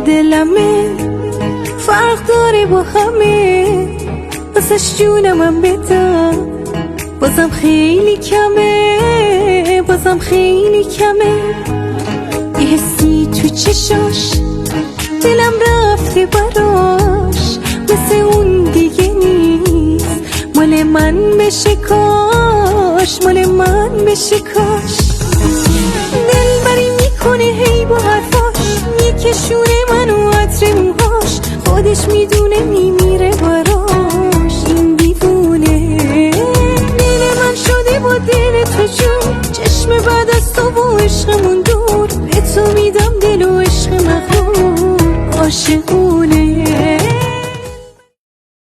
دلمه فرق داره با همه، واسش جونمم بدم بازم خیلی کمه، بازم خیلی کمه. یه حسی تو چشاش دلم رفته براش، مثل اون دیگه نیست، مال من بشه کاش، مال من بشه کاش. دلبری میکنه هی با حرفاش، میکشونه منو عطر موهاش، خودش میدونه